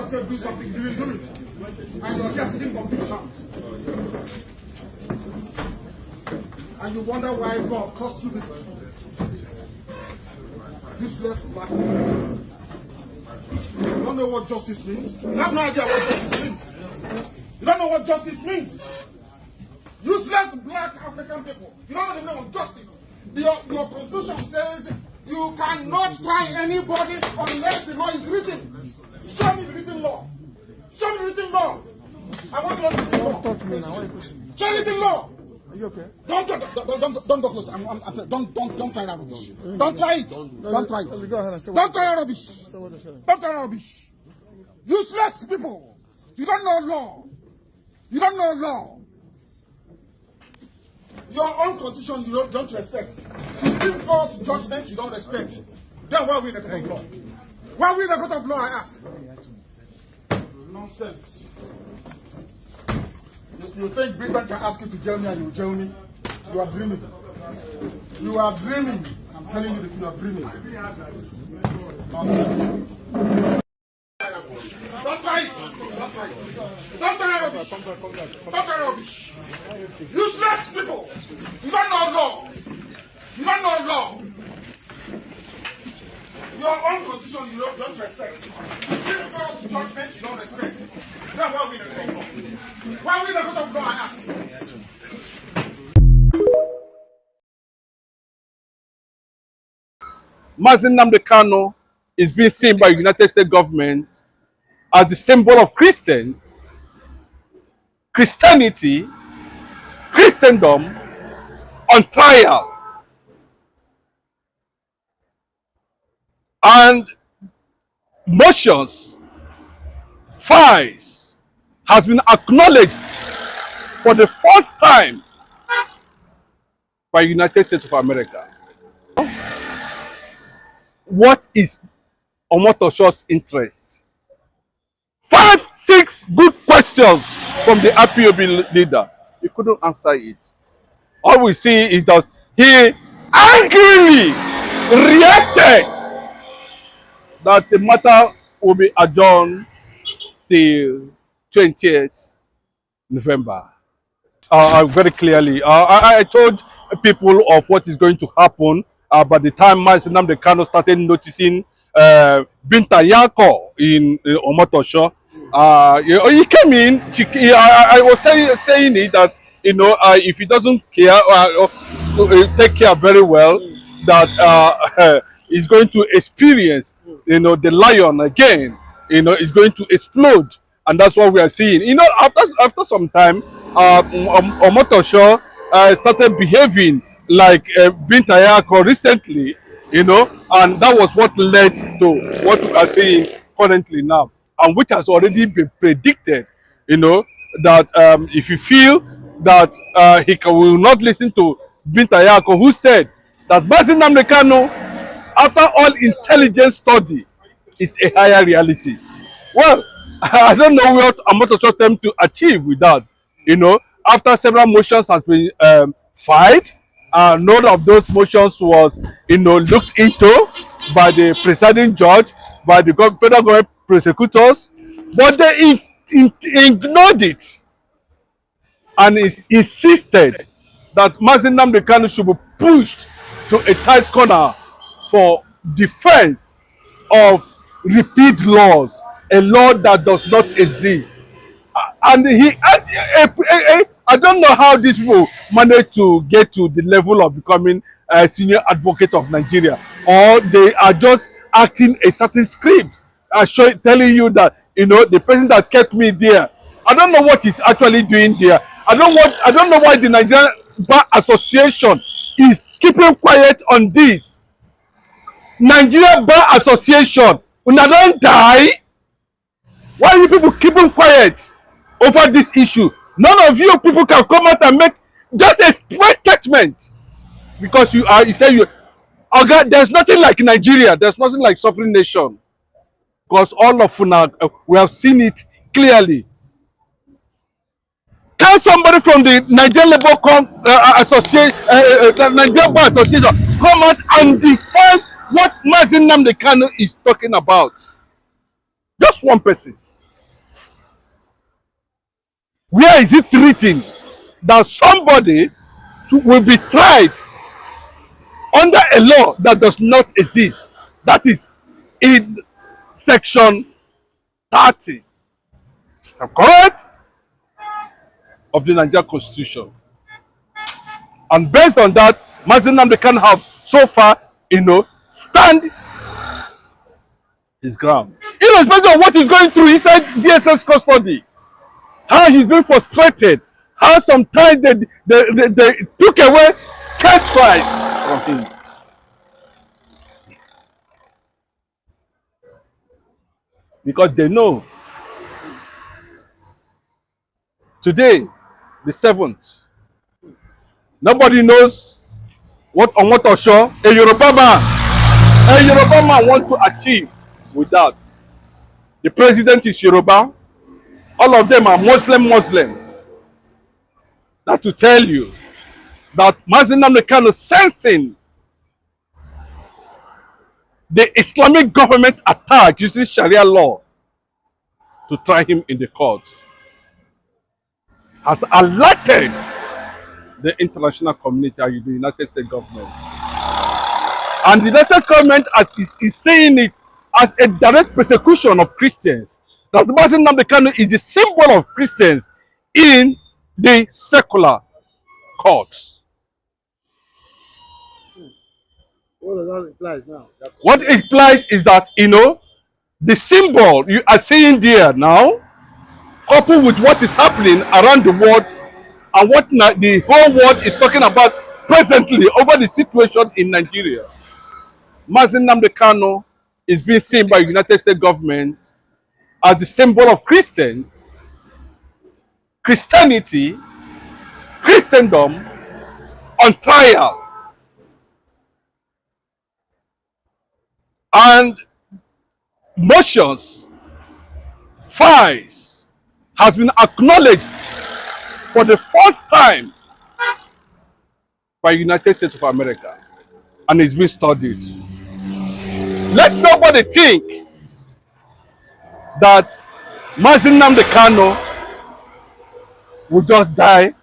yourself do something, you didn't do it. And you're just sitting conviction. And you wonder why God cost you people. Useless black people. You don't know what justice means. You have no idea what justice means. You don't know what justice means. Useless black African people. You don't even know what justice. Your constitution says you cannot try anybody unless the law is written. Show me the written law. Show me the written law. I want to know the written law. Talk to me now. Why are you pushing me? Show me the written law. Are you okay? Don't go close. Don't try that rubbish. Don't try it. Don't try it. Go ahead and say don't try that rubbish. Don't try that rubbish. Useless people. You don't know law. You don't know law. Your own constitution you don't respect. Supreme Court judgment you don't respect. Then why are we in the court of law? Why are we in the court of law, I ask? Nonsense. You think Britain can ask you to jail me and you jail me? You are dreaming. You are dreaming. I'm telling you that you are dreaming. Nonsense. Don't try it. Don't try it. Don't try rubbish. Don't try rubbish. Useless people. You don't know law. You don't know law. Your own constitution you don't respect. Supreme Court judgment you don't respect. Then why are we in the court of law? Why are we in the court of law, I ask? Nnamdi Kanu is being seen by the United States government as the symbol of Christianity, Christendom on trial. And motions, files, has been acknowledged for the first time by the United States of America. What is Omotosho's interest? 5, 6 good questions from the IPOB leader. He couldn't answer it. All we see is that he angrily reacted that the matter will be adjourned till 20th November. Very clearly, I told people of what is going to happen by the time Nnamdi Kanu started noticing Binta Yanko in Omotosho. He came in. I was saying it that if he doesn't care take care very well, that he's going to experience the lion again. Is going to explode, and that's what we are seeing. After some time, Omotosho started behaving like Binta Yanko recently. And that was what led to what we are seeing currently now, and which has already been predicted, that if you feel that he will not listen to Binta Yanko, who said that Nnamdi Kanu, after all intelligence study, is a higher reality. Well, I don't know what Omotosho attempt to achieve with that. After several motions has been filed, none of those motions was looked into by the presiding judge, by the federal government prosecutors, but they ignored it and insisted that Nnamdi Kanu should be pushed to a tight corner for defense of repeat laws, a law that does not exist. And I don't know how these people manage to get to the level of becoming a senior advocate of Nigeria, or they are just acting a certain script, telling you that the person that kept me there. I don't know what he's actually doing there. I don't know why the Nigerian Bar Association is keeping quiet on this. Nigeria Bar Association, when I don't die, why are you people keeping quiet over this issue? None of you people can come out and make just a express statement, because you say okay, there's nothing like Nigeria, there's nothing like sovereign nation, because all of us we have seen it clearly. Can somebody from the Nigerian Nigerian Bar Association come out and define what Nnamdi Kanu is talking about? Just one person. Where is it written that somebody will be tried under a law that does not exist? That is in section 30, correct, of the Nigerian Constitution. And based on that, Nnamdi Kanu have so far, stand his ground. Irrespective of what he's going through inside DSS custody, how he's been frustrated, how sometimes they took away cash files from him. Because they know today, the 7th, nobody knows what Omotosho, a Yoruba man wants to achieve with that. The president is Yoruba. All of them are Muslim. That to tell you that Nnamdi Kanu sensing the Islamic government attack using Sharia law to try him in the court has alerted the international community and the United States government. And the United States government is saying it as a direct persecution of Christians. That Nnamdi Kanu is the symbol of Christians in the secular courts. What does that imply now? What it implies is that, the symbol you are seeing there now, coupled with what is happening around the world and what the whole world is talking about presently over the situation in Nigeria, Nnamdi Kanu is being seen by the United States government as the symbol of Christianity, Christendom on trial. And motions, files, has been acknowledged for the first time by the United States of America, and it's been studied. Let nobody think that Nnamdi Kanu will just die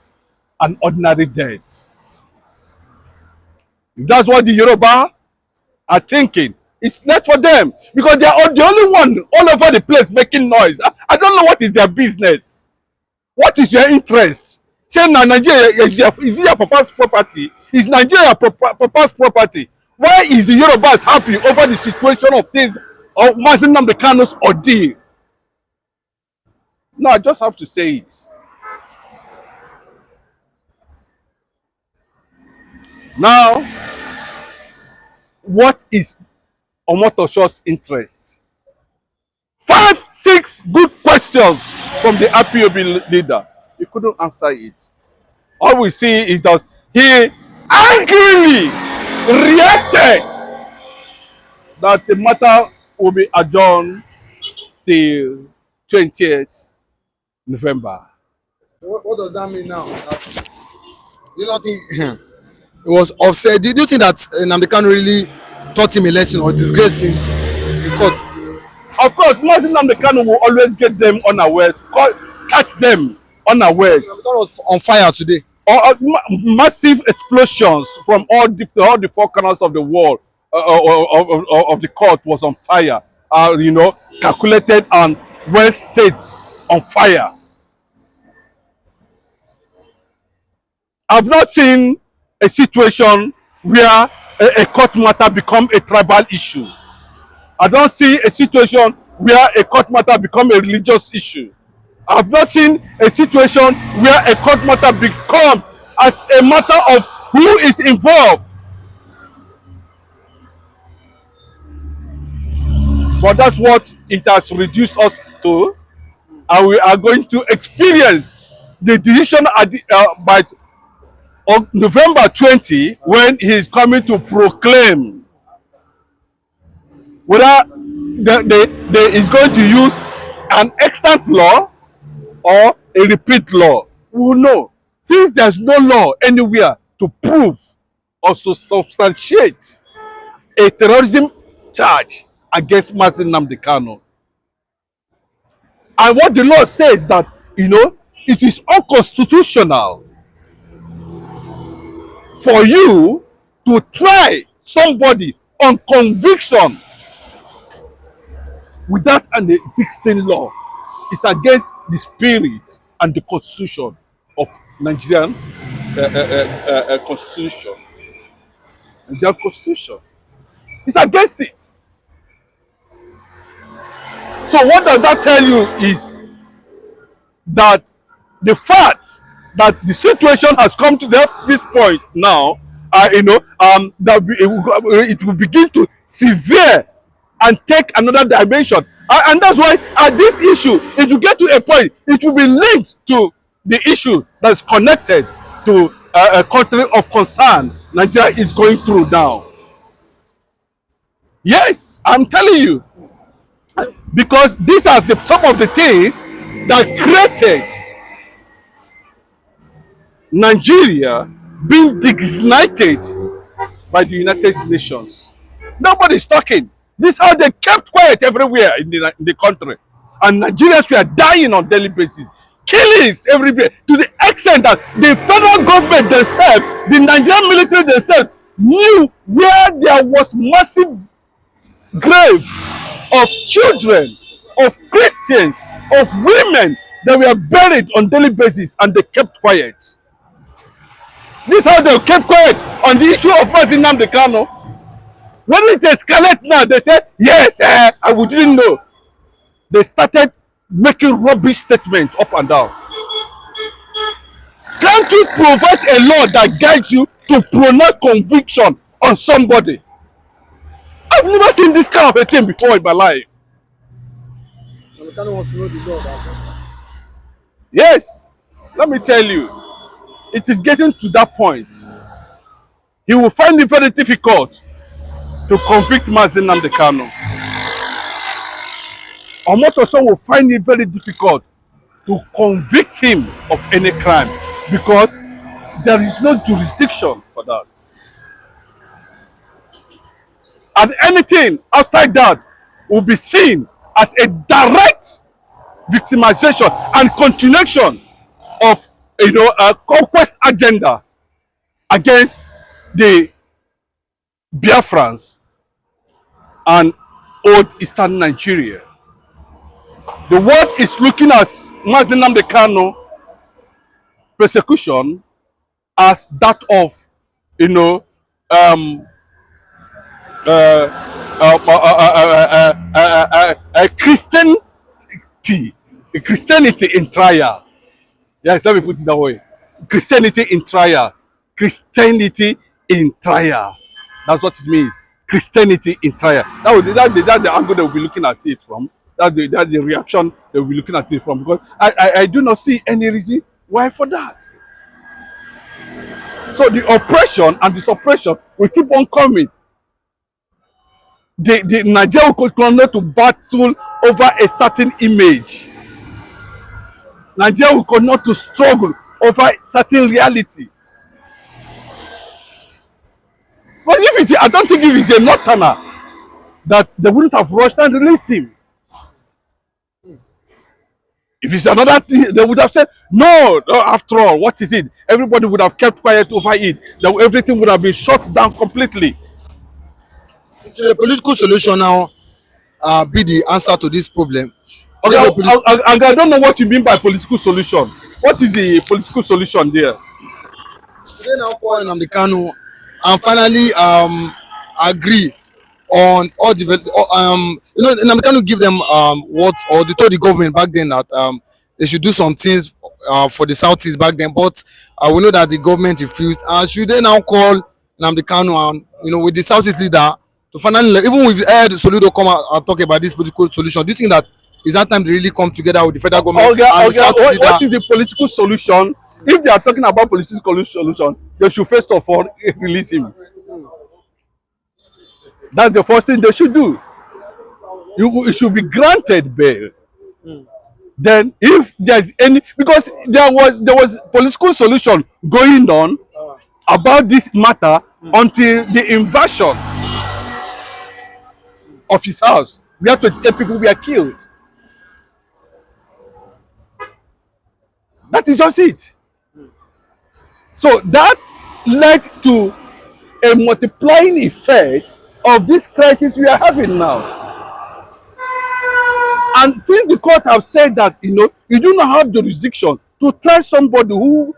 an ordinary death. If that's what the Yoruba are thinking, it's not for them, because they are the only one all over the place making noise. I don't know what is their business. What is your interest? Say Nigeria is your papa's property. Is Nigeria papa's property? Why is the Yorubas happy over the situation of things of Nnamdi Kanu's ordeal? No, I just have to say it. Now, what is Omotosho's interest? 5, 6 good questions from the IPOB leader. He couldn't answer it. All we see is that he angrily reacted that the matter will be adjourned till 20th November. So what does that mean now? You don't think it was upset? Do you think that Nnamdi Kanu really taught him a lesson or disgraced him in court? Of course, Nnamdi Kanu will always get them unawares, catch them unawares. Nnamdi Kanu was on fire today. Massive explosions from all the 4 corners of the world of the court was on fire. Calculated and well set on fire. I've not seen a situation where a court matter become a tribal issue. I don't see a situation where a court matter become a religious issue. I've not seen a situation where a court matter become as a matter of who is involved. But that's what it has reduced us to, and we are going to experience the decision by on November 20, when he is coming to proclaim whether they is going to use an extant law or a repeat law. We will know. Since there's no law anywhere to prove or to substantiate a terrorism charge against Nnamdi Kanu. And what the law says that, it is unconstitutional for you to try somebody on conviction without an existing law. It's against the spirit and the constitution of Nigerian constitution. Nigerian constitution. It's against it. So what does that tell you is that the fact that the situation has come to this point now, that it will begin to severe and take another dimension. And that's why at this issue, it will get to a point, it will be linked to the issue that's connected to a country of concern Nigeria is going through now. Yes, I'm telling you. Because these are some of the things that created Nigeria being designated by the United Nations. Nobody's talking. This is how they kept quiet everywhere in the country. And Nigerians were dying on daily basis. Killings everywhere, to the extent that the federal government themselves, the Nigerian military themselves, knew where there was massive grave of children, of Christians, of women that were buried on daily basis, and they kept quiet. This is how they kept quiet on the issue of Nnamdi Kanu. When it escalates now, they say, yes, we didn't know. They started making rubbish statements up and down. Can't you provide a law that guides you to pronounce conviction on somebody? I've never seen this kind of a thing before in my life. Nnamdi Kanu wants to know the law. Yes, let me tell you, it is getting to that point. He will find it very difficult to convict Nnamdi Kanu. Omotoso will find it very difficult to convict him of any crime because there is no jurisdiction for that. And anything outside that will be seen as a direct victimization and continuation of a conquest agenda against the Biafrans and old Eastern Nigeria. The world is looking at Nnamdi Kanu persecution as that of Christianity in trial. Yes, let me put it that way. Christianity in trial. Christianity in trial. That's what it means. Christianity in trial. That's the angle they will be looking at it from. That's the reaction they will be looking at it from. Because I do not see any reason why for that. So the oppression and the suppression will keep on coming. The Nigeria will continue to battle over a certain image. Nigeria will continue to struggle over certain reality. But I don't think if it's a northerner, that they wouldn't have rushed and released him. If it's another thing, they would have said, no, after all, what is it? Everybody would have kept quiet over it. Everything would have been shut down completely. So the political solution now be the answer to this problem. Okay, I don't know what you mean by political solution. What is the political solution there? They now call Nnamdi Kanu and finally agree on all the Nnamdi Kanu give them they told the government back then that they should do some things for the Southeast back then, but we know that the government refused. Should they now call Nnamdi Kanu and with the Southeast leader to finally, even with Soludo come out and talk about this political solution, do you think that is that time they really come together with the federal government? What is the political solution? If they are talking about political solution, they should first of all release him. That's the first thing they should do. You should be granted bail. Then, if there's any, because there was political solution going on about this matter until the invasion of his house, where 28 people were killed. That is just it. So that led to a multiplying effect of this crisis we are having now. And since the court have said that, you do not have jurisdiction to try somebody who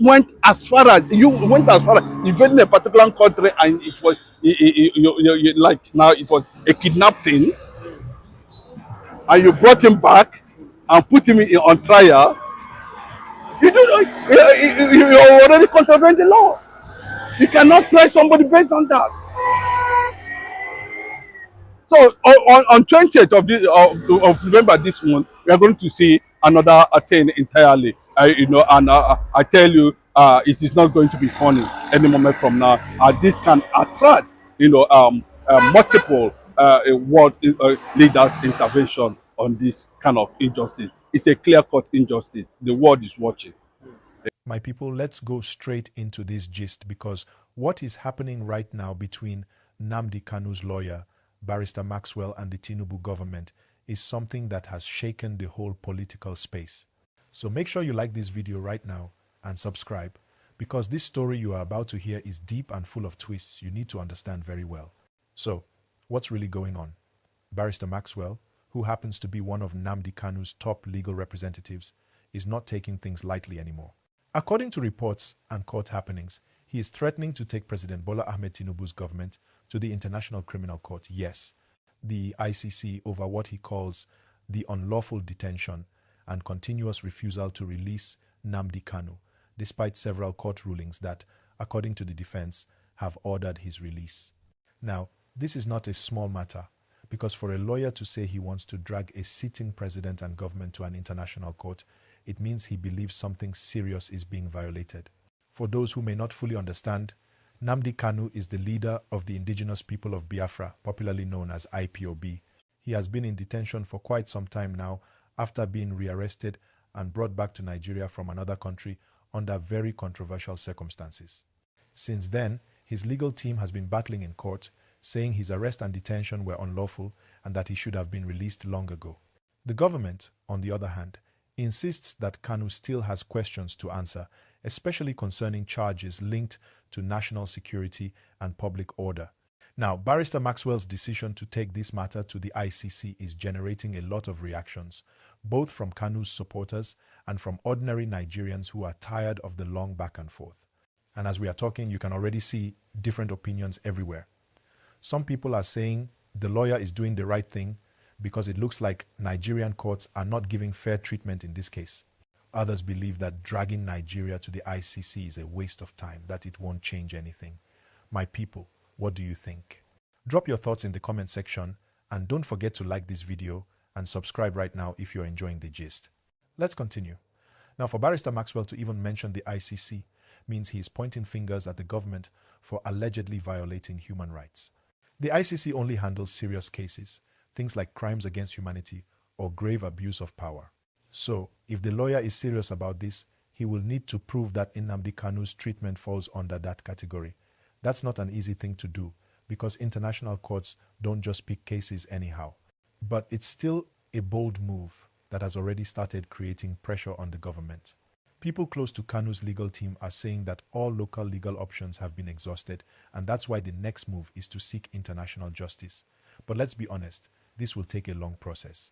went as far as invading a particular country, and it was like now it was a kidnap thing, and you brought him back and put him on trial. You do not, you already contravened the law. You cannot try somebody based on that. So on 20th of November this month, we are going to see another thing entirely. And I tell you, it is not going to be funny any moment from now. This can attract, multiple world leaders' intervention on this kind of injustice. It's a clear-cut injustice. The world is watching. My people, let's go straight into this gist, because what is happening right now between Nnamdi Kanu's lawyer, Barrister Maxwell, and the Tinubu government is something that has shaken the whole political space. So make sure you like this video right now and subscribe, because this story you are about to hear is deep and full of twists you need to understand very well. So, what's really going on? Barrister Maxwell, who happens to be one of Nnamdi Kanu's top legal representatives, is not taking things lightly anymore. According to reports and court happenings, he is threatening to take President Bola Ahmed Tinubu's government to the International Criminal Court, yes, the ICC, over what he calls the unlawful detention and continuous refusal to release Nnamdi Kanu, despite several court rulings that, according to the defense, have ordered his release. Now, this is not a small matter, because for a lawyer to say he wants to drag a sitting president and government to an international court, it means he believes something serious is being violated. For those who may not fully understand, Nnamdi Kanu is the leader of the indigenous people of Biafra, popularly known as IPOB. He has been in detention for quite some time now after being rearrested and brought back to Nigeria from another country under very controversial circumstances. Since then, his legal team has been battling in court, saying his arrest and detention were unlawful and that he should have been released long ago. The government, on the other hand, insists that Kanu still has questions to answer, especially concerning charges linked to national security and public order. Now, Barrister Maxwell's decision to take this matter to the ICC is generating a lot of reactions, both from Kanu's supporters and from ordinary Nigerians who are tired of the long back and forth. And as we are talking, you can already see different opinions everywhere. Some people are saying the lawyer is doing the right thing because it looks like Nigerian courts are not giving fair treatment in this case. Others believe that dragging Nigeria to the ICC is a waste of time, that it won't change anything. My people, what do you think? Drop your thoughts in the comment section, and don't forget to like this video and subscribe right now if you're enjoying the gist. Let's continue. Now, for Barrister Maxwell to even mention the ICC means he is pointing fingers at the government for allegedly violating human rights. The ICC only handles serious cases, things like crimes against humanity or grave abuse of power. So, if the lawyer is serious about this, he will need to prove that Nnamdi Kanu's treatment falls under that category. That's not an easy thing to do, because international courts don't just pick cases anyhow. But it's still a bold move that has already started creating pressure on the government. People close to Kanu's legal team are saying that all local legal options have been exhausted, and that's why the next move is to seek international justice. But let's be honest, this will take a long process.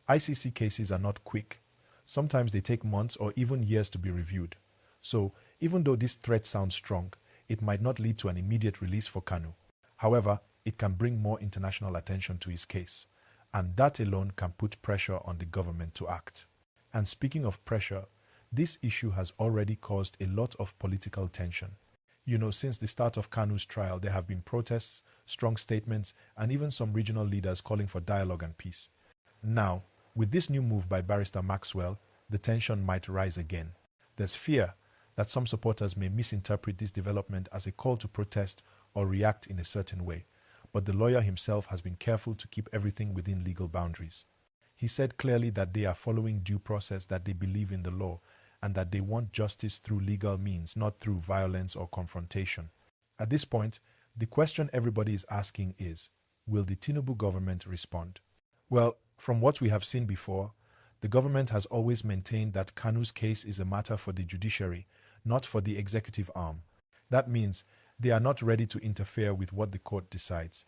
ICC cases are not quick. Sometimes they take months or even years to be reviewed. So, even though this threat sounds strong, it might not lead to an immediate release for Kanu. However, it can bring more international attention to his case, and that alone can put pressure on the government to act. And speaking of pressure, this issue has already caused a lot of political tension. Since the start of Kanu's trial, there have been protests, strong statements, and even some regional leaders calling for dialogue and peace. Now, with this new move by Barrister Maxwell, the tension might rise again. There's fear that some supporters may misinterpret this development as a call to protest or react in a certain way, but the lawyer himself has been careful to keep everything within legal boundaries. He said clearly that they are following due process, that they believe in the law, and that they want justice through legal means, not through violence or confrontation. At this point, the question everybody is asking is, will the Tinubu government respond? Well, from what we have seen before, The government has always maintained that Kanu's case is a matter for the judiciary, not for the executive arm. That means they are not ready to interfere with what the court decides.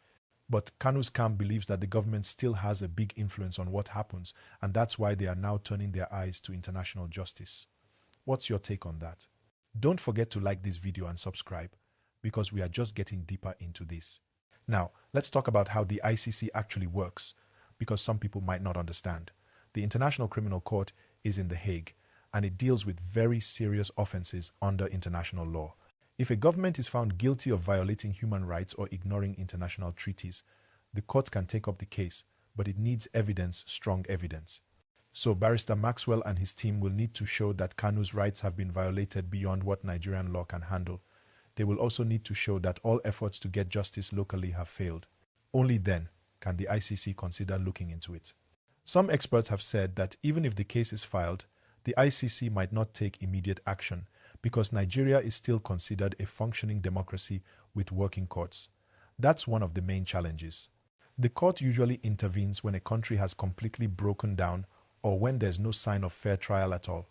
But Kanu's camp believes that the government still has a big influence on what happens, and that's why they are now turning their eyes to international justice. What's your take on that? Don't forget to like this video and subscribe, because we are just getting deeper into this. Now, let's talk about how the ICC actually works, because some people might not understand. The International Criminal Court is in The Hague, and it deals with very serious offenses under international law. If a government is found guilty of violating human rights or ignoring international treaties, the court can take up the case, but it needs evidence, strong evidence. So Barrister Maxwell and his team will need to show that Kanu's rights have been violated beyond what Nigerian law can handle. They will also need to show that all efforts to get justice locally have failed. Only then can the ICC consider looking into it. Some experts have said that even if the case is filed, the ICC might not take immediate action because Nigeria is still considered a functioning democracy with working courts. That's one of the main challenges. The court usually intervenes when a country has completely broken down or when there's no sign of fair trial at all.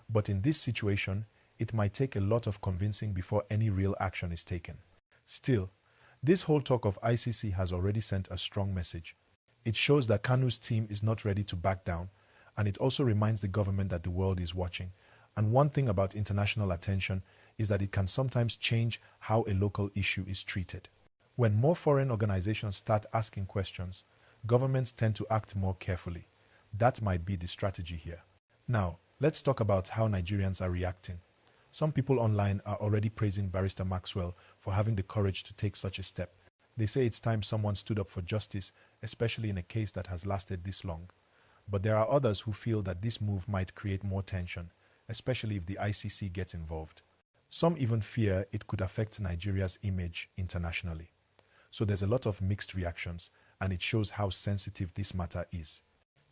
But in this situation, it might take a lot of convincing before any real action is taken. Still, this whole talk of ICC has already sent a strong message. It shows that Kanu's team is not ready to back down, and it also reminds the government that the world is watching. And one thing about international attention is that it can sometimes change how a local issue is treated. When more foreign organizations start asking questions, governments tend to act more carefully. That might be the strategy here. Now, let's talk about how Nigerians are reacting. Some people online are already praising Barrister Maxwell for having the courage to take such a step. They say it's time someone stood up for justice, especially in a case that has lasted this long. But there are others who feel that this move might create more tension, especially if the ICC gets involved. Some even fear it could affect Nigeria's image internationally. So there's a lot of mixed reactions, and it shows how sensitive this matter is.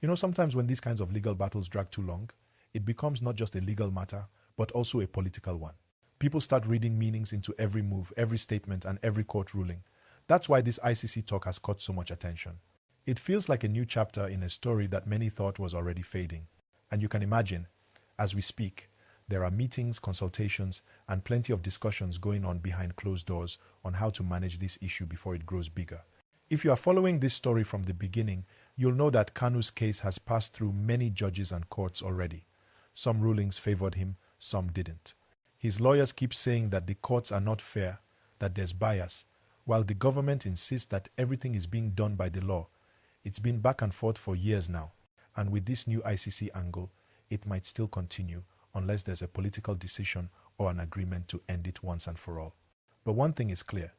You know, sometimes when these kinds of legal battles drag too long, it becomes not just a legal matter, but also a political one. People start reading meanings into every move, every statement, and every court ruling. That's why this ICC talk has caught so much attention. It feels like a new chapter in a story that many thought was already fading. And you can imagine, as we speak, there are meetings, consultations, and plenty of discussions going on behind closed doors on how to manage this issue before it grows bigger. If you are following this story from the beginning, you'll know that Kanu's case has passed through many judges and courts already. Some rulings favored him, some didn't. His lawyers keep saying that the courts are not fair, that there's bias, while the government insists that everything is being done by the law. It's been back and forth for years now, and with this new ICC angle, it might still continue unless there's a political decision or an agreement to end it once and for all. But one thing is clear,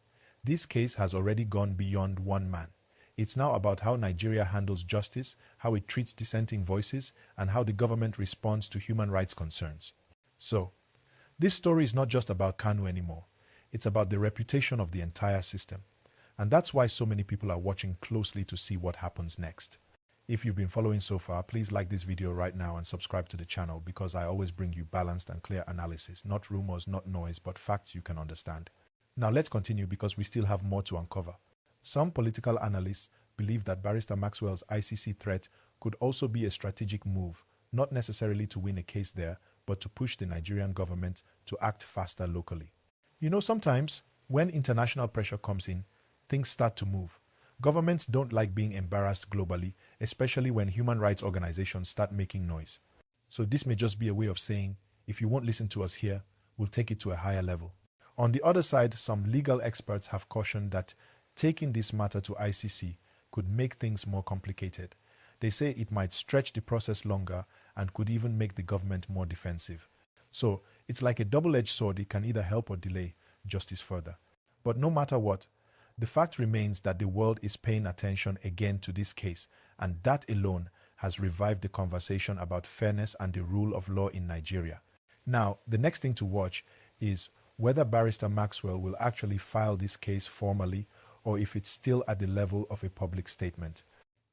this case has already gone beyond one man. It's now about how Nigeria handles justice, how it treats dissenting voices, and how the government responds to human rights concerns. So, this story is not just about Kanu anymore. It's about the reputation of the entire system. And that's why so many people are watching closely to see what happens next. If you've been following so far, please like this video right now and subscribe to the channel because I always bring you balanced and clear analysis, not rumors, not noise, but facts you can understand. Now let's continue because we still have more to uncover. Some political analysts believe that Barrister Maxwell's ICC threat could also be a strategic move, not necessarily to win a case there, but to push the Nigerian government to act faster locally. You know, sometimes when international pressure comes in, things start to move. Governments don't like being embarrassed globally, especially when human rights organizations start making noise. So this may just be a way of saying, if you won't listen to us here, we'll take it to a higher level. On the other side, some legal experts have cautioned that taking this matter to ICC could make things more complicated. They say it might stretch the process longer and could even make the government more defensive. So it's like a double-edged sword. It can either help or delay justice further. But no matter what, the fact remains that the world is paying attention again to this case, and that alone has revived the conversation about fairness and the rule of law in Nigeria. Now, the next thing to watch is whether Barrister Maxwell will actually file this case formally or if it's still at the level of a public statement.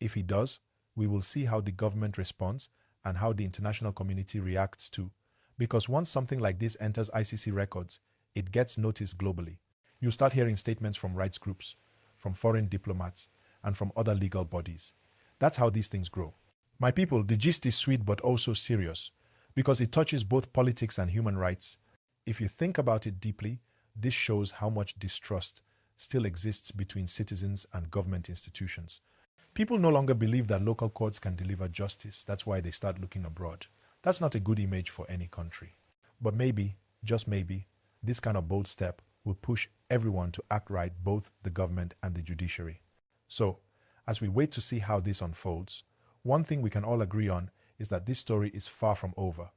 If he does, we will see how the government responds and how the international community reacts too. Because once something like this enters ICC records, it gets noticed globally. You'll start hearing statements from rights groups, from foreign diplomats, and from other legal bodies. That's how these things grow. My people, the gist is sweet but also serious because it touches both politics and human rights. If you think about it deeply, this shows how much distrust still exists between citizens and government institutions. People no longer believe that local courts can deliver justice. That's why they start looking abroad. That's not a good image for any country. But maybe, just maybe, this kind of bold step will push everyone to act right, both the government and the judiciary. So, as we wait to see how this unfolds, one thing we can all agree on is that this story is far from over.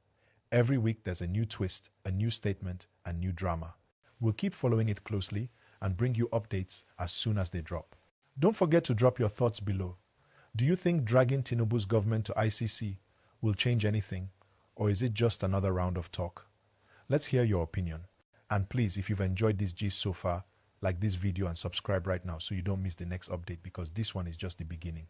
Every week there's a new twist, a new statement, and new drama. We'll keep following it closely and bring you updates as soon as they drop. Don't forget to drop your thoughts below. Do you think dragging Tinubu's government to ICC will change anything, or is it just another round of talk? Let's hear your opinion. And please, if you've enjoyed this gist so far, like this video and subscribe right now so you don't miss the next update, because this one is just the beginning.